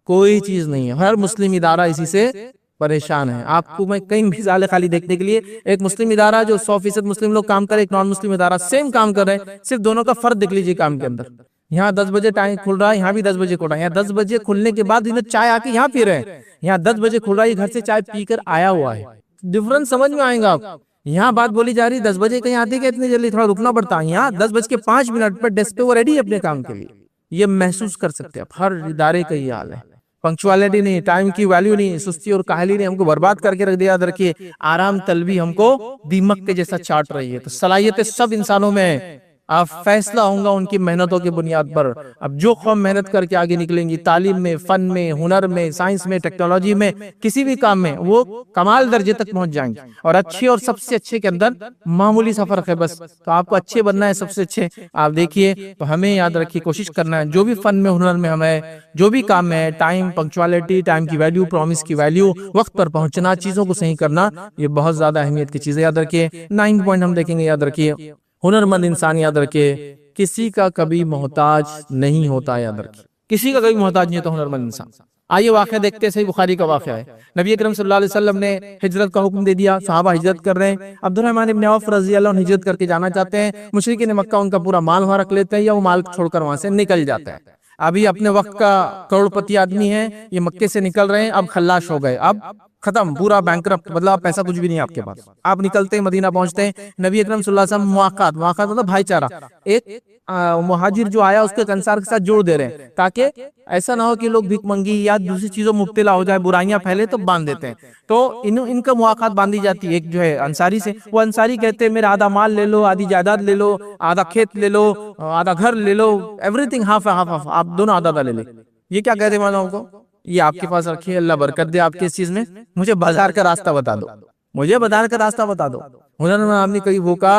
कोई चीज नहीं है। हर मुस्लिम इदारा इसी से परेशान है। आपको मैं कई मिसालें खाली देखने के लिए, एक मुस्लिम इदारा जो 100% मुस्लिम लोग काम करे, एक नॉन मुस्लिम इदारा सेम काम कर रहे हैं, सिर्फ दोनों का फर्क देख लीजिए काम के अंदर। यहाँ 10 बजे टाइम खुल रहा है, यहाँ भी 10 बजे खुल रहा है। यहाँ 10 बजे खुलने के बाद इन्हें चाय आके यहाँ पी रहे हैं, यहाँ 10 बजे खुल रहा है, घर से चाय पीकर आया हुआ है। डिफरेंस समझ में आएगा आप। यहाँ बात बोली जा रही 10 बजे, कहीं आते क्या इतनी जल्दी, थोड़ा रुकना पड़ता है। यहाँ 10:05 पर डेस्क पे वो रेडी है अपने काम के लिए। ये महसूस कर सकते हैं, हर इदारे का ये हाल है। पंक्चुअलिटी नहीं, टाइम की वैल्यू नहीं, सुस्ती और काहली ने हमको बर्बाद करके रख दिया। रखिए आराम तलबी हमको दीमक के जैसा चाट रही है। तो सलाहियतें सब इंसानों में है, आप फैसला होगा उनकी मेहनतों की बुनियाद पर। अब जो कौम मेहनत करके आगे निकलेंगी, तालीम में, फन में, हुनर में, साइंस में, टेक्नोलॉजी में, किसी भी काम में, वो कमाल दर्जे तक पहुंच जाएंगे। और अच्छे और सबसे अच्छे के अंदर मामूली सा फर्क है बस। तो आपको अच्छे बनना है, सबसे अच्छे आप देखिए। तो हमें याद रखिए, कोशिश करना है जो भी फन में, हुनर में हमें जो भी काम में है, टाइम, पंक्चुअलिटी, टाइम की वैल्यू, प्रॉमिस की वैल्यू, वक्त पर पहुंचना, चीजों को सही करना, ये बहुत ज्यादा अहमियत की चीजें याद रखिए। 9 पॉइंट हम देखेंगे, याद रखिए, हुनरमंद इंसान याद रखिए किसी का कभी मोहताज नहीं होता। याद रखिए किसी का कभी मोहताज नहीं होता हुनरमंद इंसान। आइए वाक़या देखते हैं, सही बुखारी का वाक़या है। नबी अकरम सल्लल्लाहु अलैहि वसल्लम ने हिजरत का हुक्म दे दिया, सहाबा हिजरत कर रहे हैं। अब्दुर्रहमान इब्न औफ रज़ी अल्लाह अन्हु हिजरत करके जाना चाहते हैं। मुशरिकीन मक्का उनका पूरा माल वहां रख लेते हैं, या वो माल छोड़कर वहां से निकल जाते हैं। अभी अपने वक्त का करोड़पति आदमी है, ये मक्के से निकल रहे हैं, अब खल्लाश हो गए, अब खत्म, पूरा बैंकरप्ट, मतलब पैसा कुछ भी नहीं है आपके पास। आप निकलते हैं, मदीना पहुंचते हैं, नबी अकरम सल्लल्लाहु अलैहि वसल्लम मुआक़ात, मुआक़ात मतलब भाईचारा, एक मुहाजिर जो आया उसके अंसार के साथ जोड़ दे रहे हैं, ताकि ऐसा ना हो कि लोग भीख मंगी या दूसरी चीजों में मुब्तला हो जाए, बुराइयां फैले, तो बांध देते हैं। तो इनका मुआक़ात बांधी जाती है। एक जो है अंसारी से, वो अंसारी कहते हैं मेरा आधा माल ले लो, आधी जायदाद ले लो, आधा खेत ले लो, आधा घर ले लो, एवरीथिंग हाफ हाफ हाफ, आप दोनों आधा आधा ले ले। ये क्या कहते हैं मानो को, ये आपके पास रखिए, अल्लाह बरकत दे आपके इस चीज में, मुझे बाजार का रास्ता बता दो, मुझे बाजार का रास्ता बता दो। हुनरमंद आदमी कभी भूखा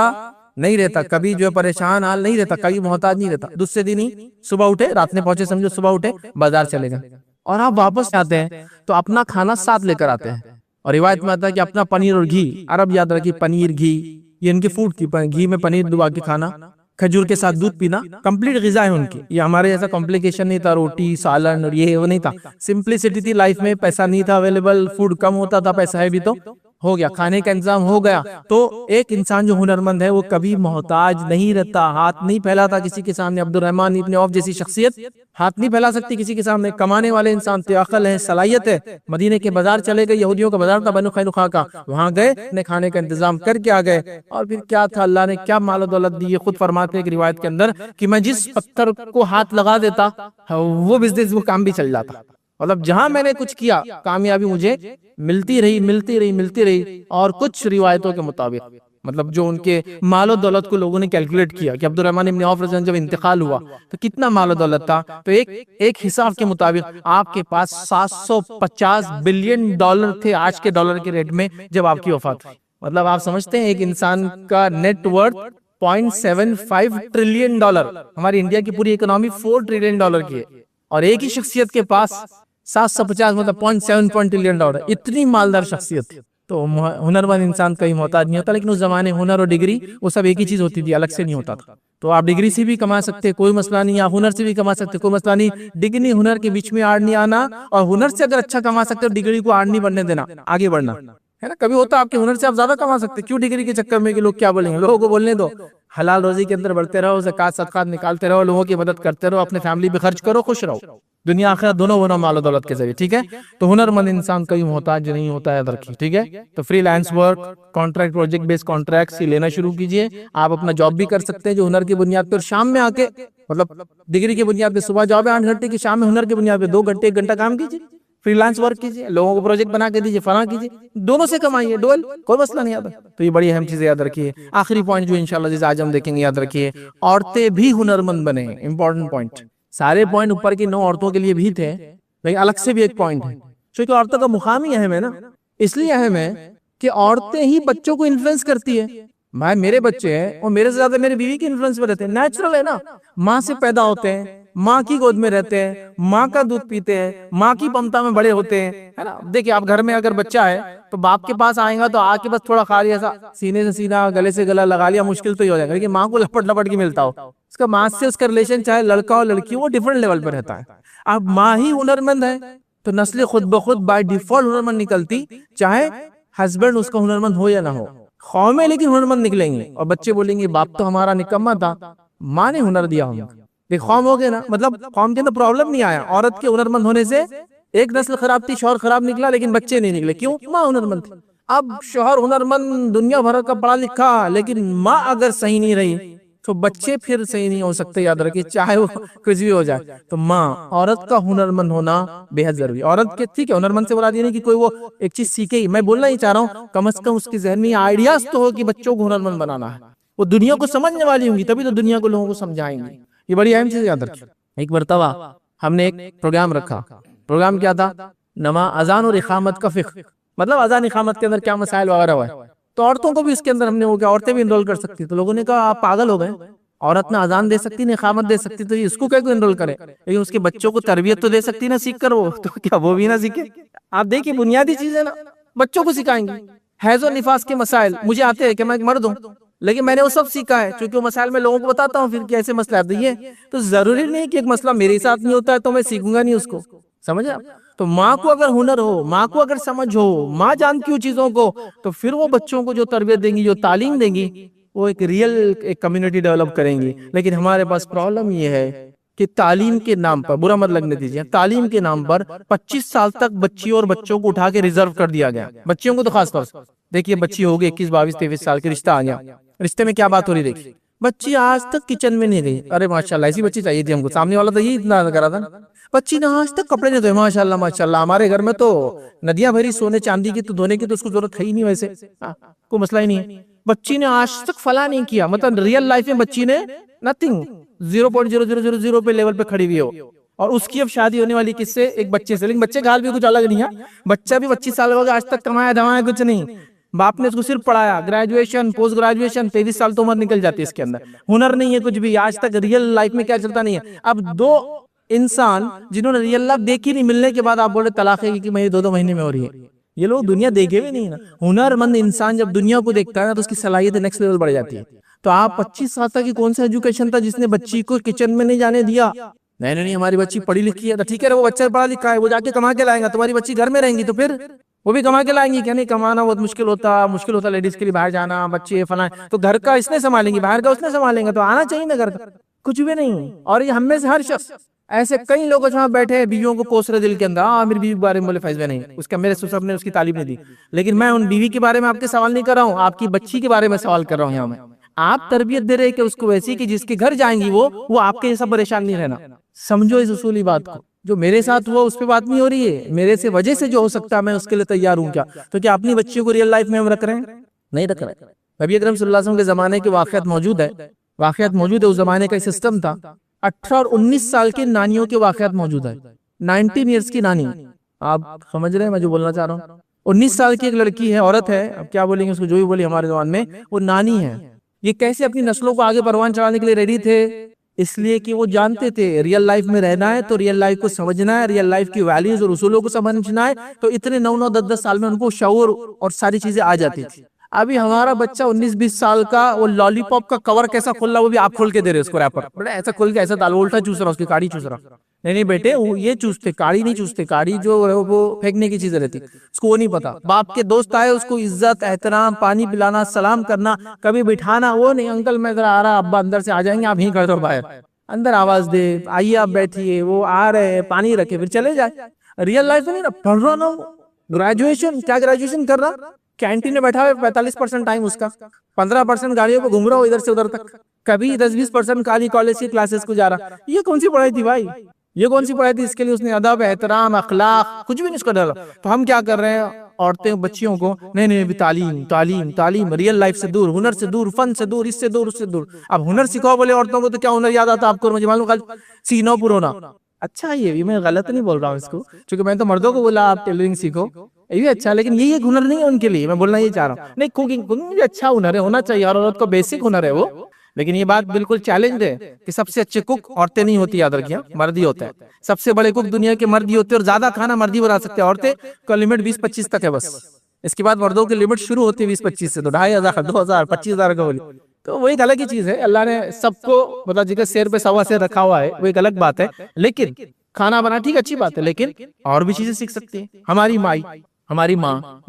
नहीं रहता, कभी जो है परेशान हाल नहीं रहता, कभी मोहताज नहीं रहता। दूसरे दिन ही सुबह उठे, रात में पहुंचे, समझो सुबह उठे, बाजार चले गए, और आप वापस आते हैं तो अपना खाना साथ लेकर आते हैं। और रिवायत में आता है कि अपना पनीर और घी, अरब याद रखिए, पनीर घी ये इनकी फूड थी, घी में पनीर डुबा के खाना, खजूर के साथ दूध पीना, कंप्लीट ग़िज़ा है उनकी। ये हमारे जैसा कॉम्प्लिकेशन नहीं था, रोटी सालन और ये वो नहीं था, सिंप्लिसिटी थी लाइफ में, पैसा नहीं था अवेलेबल, फूड कम होता था, पैसा है भी तो हो गया, खाने का इंतजाम हो गया। तो एक इंसान जो हुनरमंद है वो कभी मोहताज नहीं रहता, हाथ नहीं फैलाता किसी के सामने। अब्दुर्रहमान इब्न औफ जैसी शख्सियत हाथ नहीं फैला सकती किसी के सामने, कमाने वाले इंसान थे, अकल है, सलाहियत है। मदीने के बाजार चले गए, यहूदियों का बाजार था बनु कैनुका का, वहां गए, ने खाने का इंतजाम करके आ गए, और फिर क्या था, अल्लाह ने क्या माल दौलत दी। ये खुद फरमाते हैं कि रिवायत के अंदर कि मैं जिस पत्थर को हाथ लगा देता वो बिजनेस, वो काम भी चल जाता। मतलब जहां मैंने कुछ किया, कामयाबी मुझे मिलती रही मिलती रही मिलती रही। और कुछ रिवायतों के मुताबिक, मतलब जो उनके मालो दौलत को लोगों ने कैलकुलेट किया कि अब्दुर्रहमान इब्न औफ रज़ियल्लाहु अन्हु जब इंतकाल हुआ तो कितना मालो दौलत था, तो एक हिसाब के मुताबिक आपके पास 750 बिलियन डॉलर थे आज के डॉलर के रेट में जब आपकी वफात हुई। मतलब आप समझते हैं एक इंसान का नेटवर्थ 0.75 ट्रिलियन डॉलर, हमारी इंडिया की पूरी इकोनॉमी 4 ट्रिलियन डॉलर की है, और एक ही शख्सियत के पास 750 मतलब 0.7 ट्रिलियन डॉलर, इतनी मालदार शख्सियत थी। तो हुनरमंद इंसान कहीं मोहताज नहीं होता, लेकिन उस जमाने हुनर और डिग्री वो सब एक ही चीज होती थी, अलग से नहीं होता था। तो आप डिग्री से भी कमा सकते, कोई मसला नहीं, आप हुनर से भी कमा सकते, कोई मसला नहीं। डिग्री हुनर के बीच में आड़ नहीं आना, और हुनर से अगर अच्छा कमा सकते हो, डिग्री को आड़ नहीं बढ़ने देना, आगे बढ़ना है ना। कभी होता आपके हुनर से आप ज्यादा कमा सकते, क्यों डिग्री के चक्कर में कि लोग क्या बोलेंगे, लोगों को बोलने दो। हलाल रोजी के अंदर बढ़ते रहो, ज़कात सदक़ात निकालते रहो, लोगों की मदद करते रहो, अपने फैमिली पे खर्च करो, खुश रहो, दुनिया आखिरत दोनों बनो मालो दौलत के जरिए, ठीक है। तो हुनरमंद इंसान कहीं मोहताज नहीं होता है, याद रखिए, ठीक है। तो freelance work, contract, project based contract लेना शुरू कीजिए। आप अपना जॉब भी कर सकते हैं जो हुनर की बुनियाद पर, शाम में आके, मतलब डिग्री की बुनियाद पे सुबह जॉब है 8 घंटे की, शाम में हुनर की बुनियाद पे 2 घंटे 1 घंटा काम कीजिए, फ्रीलांस वर्क कीजिए, लोगों को प्रोजेक्ट बना के दीजिए, फला कीजिए, दोनों से कमाइए, डुअल, कोई मसला नहीं आता। तो ये बड़ी अहम चीजें याद रखिए। आखिरी पॉइंट जो इंशाल्लाह आज हम देखेंगे, याद रखिए, औरतें भी हुनरमंद बने, इंपॉर्टेंट पॉइंट। सारे पॉइंट ऊपर की 9 औरतों के लिए भी थे, लेकिन अलग से भी एक पॉइंट है, क्योंकि औरतों का मुकाम ही अहम है ना। इसलिए अहम है कि औरतें ही बच्चों को इन्फ्लुएंस करती है। भाई मेरे बच्चे हैं और मेरे से ज्यादा मेरी बीवी की इन्फ्लुएंस में रहते हैं, नेचुरल है ना। माँ से पैदा होते हैं, माँ की गोद में रहते हैं, माँ का दूध पीते हैं, माँ की ममता में बड़े होते हैं, है ना। देखिए आप घर में अगर बच्चा है तो बाप के पास आएगा तो आके बस थोड़ा खा लिया, ऐसा सीने से सीना गले से गला लगा लिया, मुश्किल तो ही हो जाएगा। लेकिन माँ को लपट लपट के मिलता हो, उसका माँ से उसका रिलेशन चाहे लड़का हो लड़की हो, वो डिफरेंट लेवल पर रहता है। अब माँ ही हुनरमंद है तो नस्लें खुद ब खुद बाय डिफॉल्ट हुनरमंद निकलती, चाहे हस्बैंड उसका हुनरमंद हो या ना हो। कौमें लेकिन हुनरमंद निकलेंगे, और बच्चे बोलेंगे बाप तो हमारा निकम्मा था, माँ ने हुनर दिया हमें। कौम हो गए ना, मतलब कौम के अंदर प्रॉब्लम नहीं आया, औरत के हुनरमंद होने से एक नस्ल खराब थी, शौहर खराब निकला, लेकिन बच्चे नहीं निकले, क्यों? माँ हुनरमंद थी। अब शौहर हुनरमंद, दुनिया भर का पढ़ा लिखा, लेकिन माँ अगर सही नहीं रही तो बच्चे फिर सही नहीं हो सकते, याद रखिए, चाहे वो कुछ भी हो जाए। तो माँ, औरत का हुनरमंद होना बेहद जरूरी। औरत के ठीक है, हुनरमंद से बोला नहीं कि कोई वो एक चीज सीखे ही, मैं बोलना ही चाह रहा हूँ, कम से कम उसके जहन में आइडियाज तो हो कि बच्चों को हुनरमंद बनाना है, वो दुनिया को समझने वाली होंगी, तभी तो दुनिया को लोगों को समझाएंगे। ये बड़ी अहम चीज याद रखिए। एक मरतबा हमने एक प्रोग्राम रखा, प्रोग्राम क्या था? अजान और इकामत का फिक्र, मतलब अजान इकामत के अंदर क्या मसाइल वगैरह हुआ है, तो औरतों को भी इसके अंदर हमने वो क्या, औरतें भी इनरोल कर सकती। तो लोगों ने कहा आप पागल हो गए, औरत ना अजान दे सकती ना इकामत दे सकती, तो इसको क्या इनरोल करे, लेकिन उसके बच्चों को तरबियत तो दे सकती ना सीख कर, वो तो क्या वो भी ना सीखे? आप देखिए बुनियादी चीज है ना, बच्चों को सिखाएंगे। हैज़ और निफास के मसाइल मुझे आते हैं कि मैं मर्द हूँ, लेकिन मैंने वो सब सीखा है, क्योंकि वो मसाइल मैं लोगों को बताता हूँ फिर कैसे मसला है। तो जरूरी नहीं कि एक मसला मेरे साथ नहीं होता है तो मैं सीखूंगा नहीं उसको, समझे आप? तो माँ को अगर हुनर हो, माँ को अगर समझ हो, माँ जानती हो चीजों को, तो फिर वो बच्चों को जो तरबियत देंगी, जो तालीम देंगी, वो एक रियल एक कम्युनिटी डेवलप करेंगी। लेकिन हमारे पास प्रॉब्लम ये है कि तालीम के नाम पर, बुरा मत लगने दीजिए, तालीम के नाम पर 25 साल तक बच्चियों और बच्चों को उठा के रिजर्व कर दिया गया। बच्चियों को तो खास तौर से देखिए, बच्ची हो गई 21, 22, 23 साल की, रिश्ता आ गया, रिश्ते में क्या बात हो रही देखिए, बच्ची आज तक किचन में नहीं गई। अरे माशाल्लाह, ऐसी बच्ची चाहिए थी हमको। सामने वाला तो यही इतना करा था, बच्ची ने आज तक कपड़े नहीं धोए। माशाल्लाह माशाल्लाह, हमारे घर में तो नदियां भरी सोने चांदी की, तो धोने की तो उसको जरूरत है ही नहीं, वैसे कोई मसला ही नहीं है। बच्ची ने आज तक फला नहीं किया, मतलब रियल लाइफ में बच्ची ने नथिंग, 0.0000 पे लेवल पे खड़ी हुई हो। और उसकी अब शादी होने वाली किससे? एक बच्चे से। लेकिन बच्चे का हाल भी कुछ अलग नहीं है, बच्चा भी 25 साल हो गया, आज तक कमाया धमाया कुछ नहीं। बाप ने उसको सिर्फ पढ़ाया, ग्रेजुएशन, पोस्ट ग्रेजुएशन, 23 साल तो उम्र निकल जाती है, इसके अंदर हुनर नहीं है कुछ भी। आज तक रियल लाइफ में क्या चलता नहीं है। अब दो इंसान जिन्होंने रियल लाइफ देखी नहीं, मिलने के बाद आप बोले तलाक है कि मेरी 2-2 महीने में हो रही है। ये लोग दुनिया देखे भी नहीं ना। हुनरमंद इंसान जब दुनिया को देखता है ना, तो उसकी सलाहियत नेक्स्ट लेवल बढ़ जाती है। तो आप 25 साल तक की कौन सा एजुकेशन था जिसने बच्ची को किचन में नहीं जाने दिया? नहीं नहीं, हमारी बच्ची पढ़ी लिखी है, तो ठीक है, वो बच्चा पढ़ा लिखा है, वो जाके कमा के लाएगा। तुम्हारी बच्ची घर में रहेंगी तो फिर वो भी कमा के लाएंगी क्या? नहीं, कमाना बहुत मुश्किल होता लेडीज के लिए, बाहर जाना, बच्चे फला, तो घर का इसने संभालेंगी, बाहर का उसने संभालेंगे, तो आना चाहिए ना घर का, कुछ भी नहीं। और ये हम में से हर शख्स, ऐसे कई लोग जहाँ बैठे हैं बीवियों को पोस रहे दिल के अंदर, मेरी बीवी के बारे में बोले फैज में नहीं, उसका मेरे ससुर ने उसकी तालीम नहीं दी। लेकिन मैं उन बीवी के बारे में आपके सवाल नहीं कर रहा हूँ, आपकी बच्ची के बारे में सवाल कर रहा हूँ। यहाँ में आप तरबियत दे रहे कि उसको वैसी कि जिसके घर जाएंगी वो आपके जैसा परेशान नहीं रहना। समझो इस उसूली बात को। जो मेरे साथ हुआ उस पर बात नहीं हो रही है, मेरे से वजह से जो हो सकता है मैं उसके लिए तैयार हूँ। क्या तो क्या अपनी बच्चियों को रियल लाइफ में हम रख रहे हैं? नहीं रख रहे। नबी अकरम सल्लल्लाहु अलैहि वसल्लम के जमाने के वाक़यात मौजूद है, उस जमाने का सिस्टम था। 18 और 19 साल की नानियों के वाक़यात मौजूद है। 19 ईयर्स की नानी, आप समझ रहे हैं मैं जो बोलना चाह रहा हूँ। 19 साल की एक लड़की है, औरत है, अब क्या बोलेंगे उसको, जो भी बोली हमारे जबान में, वो नानी है। ये कैसे अपनी नस्लों को आगे परवान चढ़ाने के लिए रेडी थे? इसलिए कि वो जानते थे रियल लाइफ में रहना है तो रियल लाइफ को समझना है, रियल लाइफ की वैल्यूज और उसूलों को समझना है। तो इतने 9-9, 10-10 साल में उनको शऊर और सारी चीजें आ जाती थी। अभी हमारा बच्चा 19-20 साल का, वो लॉलीपॉप का कवर कैसा खोल रहा, वो भी आप खोल के दे रहे उसको, रैपर बड़ा ऐसा खोल के ऐसा दाल उल्टा चूस रहा, उसकी काड़ी चूस रहा। नहीं नहीं बेटे, वो ये चूसते, काड़ी नहीं चूसते, काड़ी जो वो फेंकने की चीज रहती, उसको वो नहीं पता। बाप के दोस्त आए, उसको इज्जत, एहतराम, पानी पिलाना, सलाम करना, कभी बिठाना, वो नहीं, अंकल मैं इधर आ रहा, अब्बा अंदर से आ जाएंगे, आप यहीं खड़े रहो बाहर, अंदर आवाज दे, आइए आप बैठिए, वो आ रहे हैं, पानी रखे, फिर चले जाए। रियल लाइफ में नहीं ना, पढ़ रहा ना, ग्रेजुएशन, क्या ग्रेजुएशन कर रहा, कैंटीन में बैठा हुआ 45% टाइम उसका, 15% गाड़ियों पे घूम रहा हो इधर से उधर तक, कभी 10-20% खाली कॉलेज की क्लासेस को जा रहा। ये कौन सी पढ़ाई थी भाई? ये कौन सी पढ़ाई थी? इसके लिए उसने अदब, एहतराम, अखलाक कुछ भी नहीं उसका डाला। तो हम क्या कर रहे हैं औरतें, बच्चियों को, नहीं नहीं अभी तालीम तालीम तालीम, रियल लाइफ से दूर, हुनर से दूर, फन से दूर, इससे दूर, उससे दूर। अब हुनर सिखाओ बोले औरतों को तो क्या हुनर याद आता आपको? मुझे मालूम सीनो पुरोना। अच्छा, ये भी मैं गलत नहीं बोल रहा हूँ इसको, क्योंकि मैं तो मर्दों को बोला आप टेलरिंग सीखो, ये भी अच्छा, लेकिन ये हुनर नहीं है उनके लिए। मैं बोलना ये चाह रहा हूँ, नहीं कुकिंग भी अच्छा हुनर है, होना चाहिए, और औरत को बेसिक हुनर है वो। लेकिन ये बात बिल्कुल चैलेंज है कि सबसे अच्छे कुक औरतें नहीं होती, याद रखिए, मर्द ही होता है। सबसे बड़े कुक दुनिया के मर्द ही होते हैं, और ज्यादा खाना मर्द ही बना सकते हैं। औरतें का लिमिट 20-25 तक है बस, इसके बाद मर्दों की लिमिट शुरू होती है 20-25 से, तो 2500, 2000, 25,000 का बोली, तो वो एक अलग ही चीज है। अल्लाह ने सबको मतलब जिसके शेर पे सवा शेर रखा हुआ है, वो एक अलग बात है। लेकिन खाना बना ठीक अच्छी बात है, लेकिन और भी चीजें सीख सकती है। हमारी माँ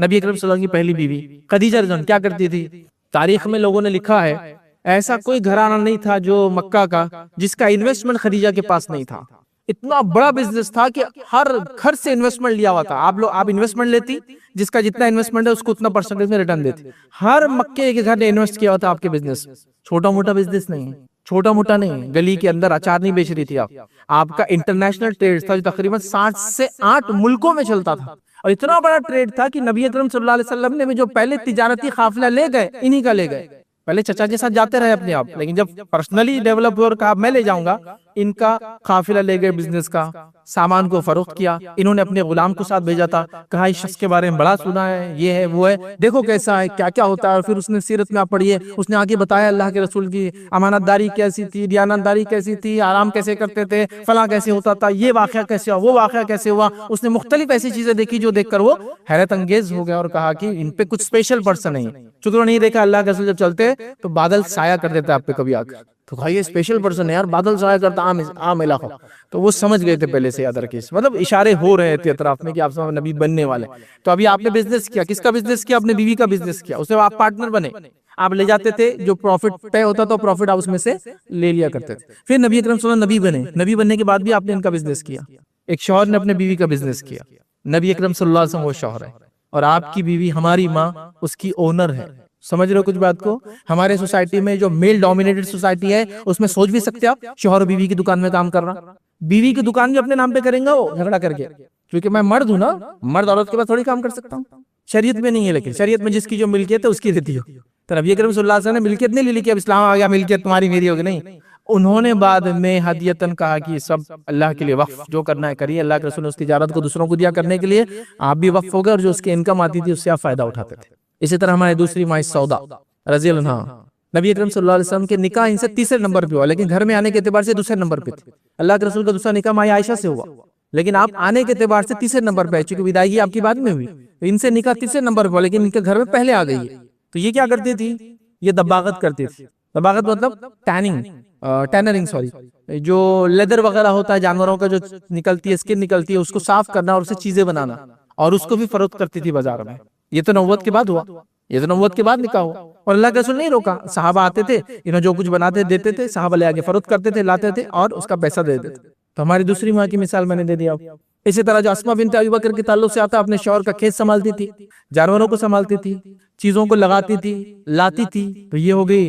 नबी अकरम सल्लल्लाहु अलैहि वसल्लम की पहली बीवी खदीजा रज़ियल्लाहु अन्हा क्या करती थी? तारीख में लोगों ने लिखा है ऐसा कोई घराना नहीं था जो मक्का का जिसका इन्वेस्टमेंट खदीजा के पास नहीं था। इतना बड़ा बिजनेस था कि हर घर से इन्वेस्टमेंट लिया हुआ था। आप इन्वेस्टमेंट लेती, जिसका जितना इन्वेस्टमेंट है उसको उतना परसेंटेज में रिटर्न देती। हर मक्के के घर ने इन्वेस्ट किया हुआ था आपके बिजनेस। छोटा मोटा बिजनेस नहीं है, छोटा मोटा नहीं। गली के अंदर अचार नहीं बेच रही थी आप, आपका इंटरनेशनल ट्रेड था जो तकरीबन 7 से 8 मुल्कों में चलता था। और इतना बड़ा ट्रेड था कि नबी अकरम सल्लल्लाहु अलैहि वसल्लम ने भी जो पहले तिजारती काफिला ले गए, इन्हीं का ले गए। पहले चचा के साथ जाते रहे अपने आप, लेकिन जब पर्सनली डेवलप हुआ और कहा मैं ले जाऊंगा, इनका काफिला ले गए बिजनेस का, सामान को फरोख्त किया। इन्होंने अपने गुलाम को साथ भेजा था, कहा इस शख्स के बारे में बड़ा सुना है, ये है वो है, देखो कैसा है, क्या क्या होता है। और फिर उसने सीरत में आप पढ़िए, उसने आगे बताया अल्लाह के रसूल की अमानतदारी कैसी थी, दियानतदारी कैसी थी, आराम कैसे करते थे, फला कैसे होता था, ये वाकया कैसे हुआ, वो वाकया कैसे हुआ। उसने मुख्तलिफ ऐसी चीजें देखी जो देखकर वो हैरत अंगेज हो गया और कहा कि इन पे कुछ स्पेशल पर्सन नहीं। चुकरो नहीं देखा अल्लाह के रसूल जब चलते तो बादल साया कर देते आप पे कभी आकर, तो कहा ये स्पेशल पर्सन है यार, बादल साया करता आम इलाका। तो वो समझ गए थे पहले से अदर केस, मतलब इशारे हो रहे थे अतराफ में कि आप नबी बनने वाले। तो अभी आपने बिजनेस किया, किसका बिजनेस किया? अपने बीवी का बिजनेस किया, उससे आप पार्टनर बने। आप ले जाते थे, जो प्रॉफिट तय होता था प्रॉफिट आप उसमें से ले लिया करते थे। फिर नबी अकरम सल्लल्लाहु अलैहि वसल्लम नबी बने, नबी बनने के बाद भी आपने इनका बिजनेस किया। एक शौहर ने अपने बीवी का बिजनेस किया, नबी अकरम सल्लल्लाहु अलैहि वसल्लम वो शौहर है और आपकी बीवी हमारी माँ उसकी ओनर है। समझ रहे हो कुछ बात को? हमारे सोसाइटी में जो मेल डोमिनेटेड सोसाइटी है उसमें सोच भी सकते आप शौहर और बीवी की दुकान में काम कर रहा, बीवी की दुकान भी अपने नाम पे करेंगे वो झगड़ा करके, क्योंकि मैं मर्द हूं ना, मर्द औरत के पास थोड़ी काम कर सकता हूँ। शरीयत में नहीं है, लेकिन शरीयत में जिसकी जो मिल्कियत है उसकी रहती हो। तो नबी अकरम सल्लल्लाहु अलैहि वसल्लम ने मिल्कियत नहीं ले ली कि अब इस्लाम आ गया मिल्कियत तुम्हारी मेरी होगी, नहीं। उन्होंने बाद में हदियतन कहा कि सब अल्लाह के लिए वक्फ, जो करना है करिए। अल्लाह के रसूल ने उस तिजारत को दूसरों को दिया करने के लिए, आप भी वक्फ हो गए और जो उसकी इनकम आती थी उससे आप फायदा उठाते थे। इसी तरह हमारी दूसरी माँ सौदा रज़ी अल्लाह अन्हा, नबी अकरम सल्लल्लाहु अलैहि वसल्लम के निकाह इनसे तीसरे नंबर पे हुआ, लेकिन घर में आने के एतबार से दूसरे नंबर पे थे। अल्लाह के रसूल का दूसरा निकाह माँ आयशा से हुआ, लेकिन आप आने के एतबार से तीसरे नंबर पे, चूंकि विदायगी आपकी बाद में हुई, तो इनसे निकाह तीसरे नंबर पे, लेकिन इनके घर में पहले आ गई है। तो ये क्या करती थी? ये दब्बागत करती थी। दब्बागत मतलब टैनरिंग, सॉरी, जो लेदर वगैरह होता है जानवरों का, जो निकलती है स्किन निकलती है, उसको साफ करना और उससे चीजें बनाना, और उसको भी फरोख्त करती थी बाजार में। ये तो नबूवत के बाद हुआ, ये तो नबूवत के बाद निकाह हुआ, और अल्लाह के रसूल नहीं रोका। सहाबा आते थे, इन्हें जो कुछ बनाते देते थे, सहाबा ले आके फरोख्त करते थे, लाते थे और उसका पैसा दे देते थे। तो हमारी दूसरी माँ की मिसाल मैंने दे दिया। इसी तरह जो अस्मा बिन्त अबी बकर के ताल्लुक से आता, अपने शौहर का खेत संभालती थी, जानवरों को संभालती थी, चीजों को लगाती थी, लाती थी, तो ये हो गई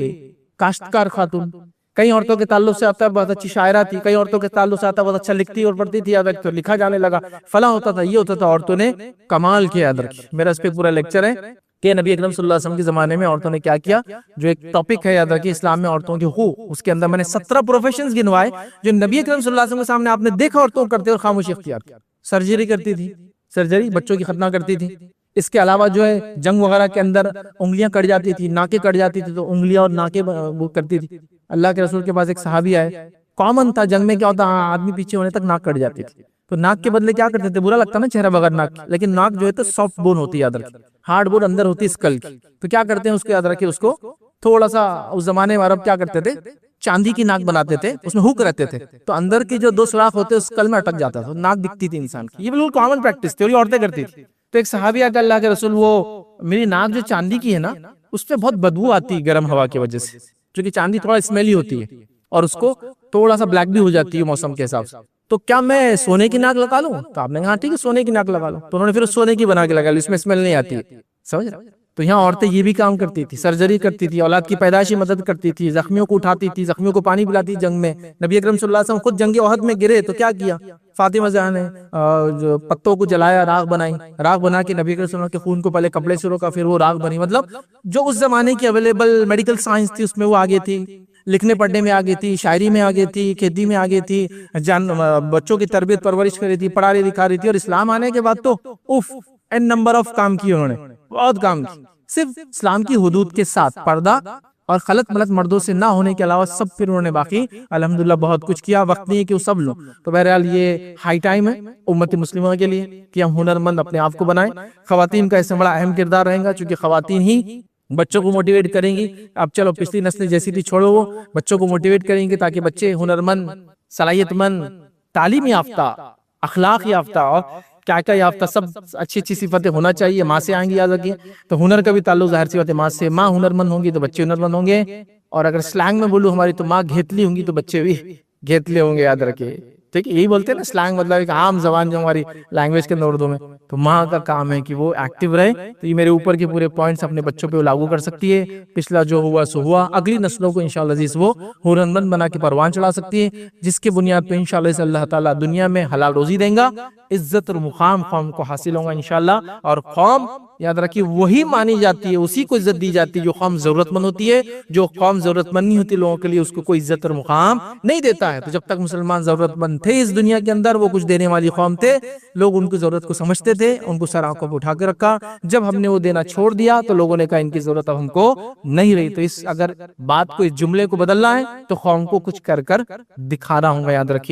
काश्तकार खातून। कई औरतों के ताल्लुक से आता है बहुत अच्छी शायरा थी, कई औरतों के ताल्लुक से आता बहुत अच्छा लिखती और पढ़ती थी, याद तो लिखा जाने लगा, फला होता था, ये होता था। औरतों ने कमाल किया, याद रखिए, मेरा इस पे पूरा लेक्चर है कि नबी अकरम सल्लल्लाहु अलैहि वसल्लम के जमाने में औरतों ने क्या किया। जो एक टॉपिक है, याद रखिए, इस्लाम में औरतों की हो, उसके अंदर मैंने 17 प्रोफेशंस गिनवाए जो नबी अकरम सल्लल्लाहु अलैहि वसल्लम के सामने आपने देखा औरतों करते और खामोशी इख्तियार किया। सर्जरी करती थी, सर्जरी बच्चों की खतना करती थी। इसके अलावा जो है जंग वगैरह के अंदर उंगलियां कट जाती थी, नाकें कट जाती थी, तो उंगलियां और नाकें वो करती थी। अल्लाह के रसूल के पास एक सहाबी आए, कॉमन था जंग में क्या होता, आदमी पीछे होने तक नाक कट जाती थी, तो नाक के बदले क्या करते थे, बुरा लगता ना चेहरा बगैर नाक, लेकिन नाक जो है तो सॉफ्ट बोन होती है, याद रखिए, हार्ड बोन अंदर होती है स्कल की, तो क्या करते हैं उसको, याद रखिए, उसको थोड़ा सा, उस जमाने में अरब क्या करते थे, चांदी की नाक बनाते थे, उसमें हुक रहते थे, तो अंदर की जो 2 सुराख होते उस स्कल में अटक जाता था, नाक दिखती थी इंसान की। ये बिल्कुल कॉमन प्रैक्टिस थी और ये औरतें करती थी। तो एक सहाबी आकर, अल्लाह के रसूल, वो मेरी नाक जो चांदी की है ना, उसपे बहुत बदबू आती है गर्म हवा की वजह से, क्योंकि चांदी थोड़ा स्मेली होती है और उसको थोड़ा सा ब्लैक भी हो जाती है मौसम के हिसाब से, तो क्या मैं सोने की नाक लगा लूं? तो आपने कहा ठीक है, सोने की नाक लगा लो। तो उन्होंने फिर सोने की बना के लगा ली, इसमें स्मेल नहीं आती है, समझ रहे? तो यहाँ औरतें ये भी काम करती थी, सर्जरी करती थी, औलाद की पैदाइशी मदद करती थी, जख्मियों को उठाती थी, जख्मियों को पानी पिलाती जंग में। नबी अकरम सल्लल्लाहु अलैहि वसल्लम खुद जंग ओहद में गिरे तो क्या किया, फातिमा ज़हरा ने जो पत्तों को जलाया, राख बनाई, राख बना के नबी अकरम सल्लल्लाहु अलैहि वसल्लम के खून को पहले कपड़े से रोका, फिर वो राख बनी। मतलब जो उस जमाने की अवेलेबल मेडिकल साइंस थी उसमें वो आगे थी, लिखने पढ़ने में आगे थी, शायरी में आगे थी, खेती में आगे थी, बच्चों की तरबियत परवरिश कर रही थी, पढ़ा रही लिखा रही थी। और इस्लाम आने के बाद तो उफ एन नंबर ऑफ काम किए उन्होंने, बहुत काम की। सिर्फ इस्लाम की हुदूद के साथ पर्दा और खलत मलत मर्दों से ना होने के अलावा सब फिर उन्होंने बाकी अल्हम्दुलिल्लाह बहुत कुछ किया। वक्त नहीं है कि वो सब लो, तो बहरहाल ये हाई टाइम है उम्मत मुस्लिमा के लिए कि हम हुनरमंद अपने आप को बनाएं। खवातीन का इसमें बड़ा अहम किरदार रहेगा, क्योंकि खवातीन ही बच्चों को मोटिवेट करेंगी। अब चलो पिछली नस्लें जैसी थी छोड़ो, वो बच्चों को मोटिवेट करेंगे ताकि बच्चे हुनरमंद, सलाहियतमंद, तालीम याफ्ता, अखलाक याफ्ता और क्या क्या याफ्ता, सब अच्छी अच्छी सिफतें होना चाहिए। माँ से आएंगी, याद रखिए। तो हुनर का भी ताल्लुक जाहिर सी बात है माँ से। माँ हुनरमंद होंगी तो बच्चे हुनरमंद होंगे, और अगर स्लैंग में बोलूं हमारी, तो माँ घेतली होंगी तो बच्चे भी घेतले होंगे, याद रखिए। ठीक है, यही बोलते हैं ना स्लैंग, मतलब एक आम जबान जो हमारी लैंग्वेज के अंदर उर्दू में। तो माँ का काम है कि वो एक्टिव रहे। तो ये मेरे ऊपर के पूरे पॉइंट्स अपने बच्चों पे लागू कर सकती है। पिछला जो हुआ सो हुआ, अगली नस्लों को इंशाअल्लाह अजीज वो हुनरमंद बना के परवान चढ़ा सकती है, जिसके बुनियाद पे इंशाअल्लाह अल्लाह ताला दुनिया में हलाल रोजी देगा, इज्जत और मुकाम कौम को हासिल होगा इंशाअल्लाह। और कौम याद रखिए वही मानी जाती है, उसी को इज्जत दी जाती है जो कौम जरूरतमंद होती है। जो कौम जरूरतमंद नहीं होती लोगों के लिए, उसको कोई इज्जत और मुकाम नहीं देता है। तो जब तक मुसलमान जरूरतमंद थे इस दुनिया के अंदर, वो कुछ देने वाली कौम थे, लोग उनकी जरूरत को समझते थे, उनको सर आंखों पर उठा के रखा। जब हमने वो देना छोड़ दिया तो लोगों ने कहा इनकी जरूरत अब हमको नहीं रही। तो इस अगर बात को, इस जुमले को बदलना है तो कौम को कुछ कर कर दिखाना होगा, याद रखिए।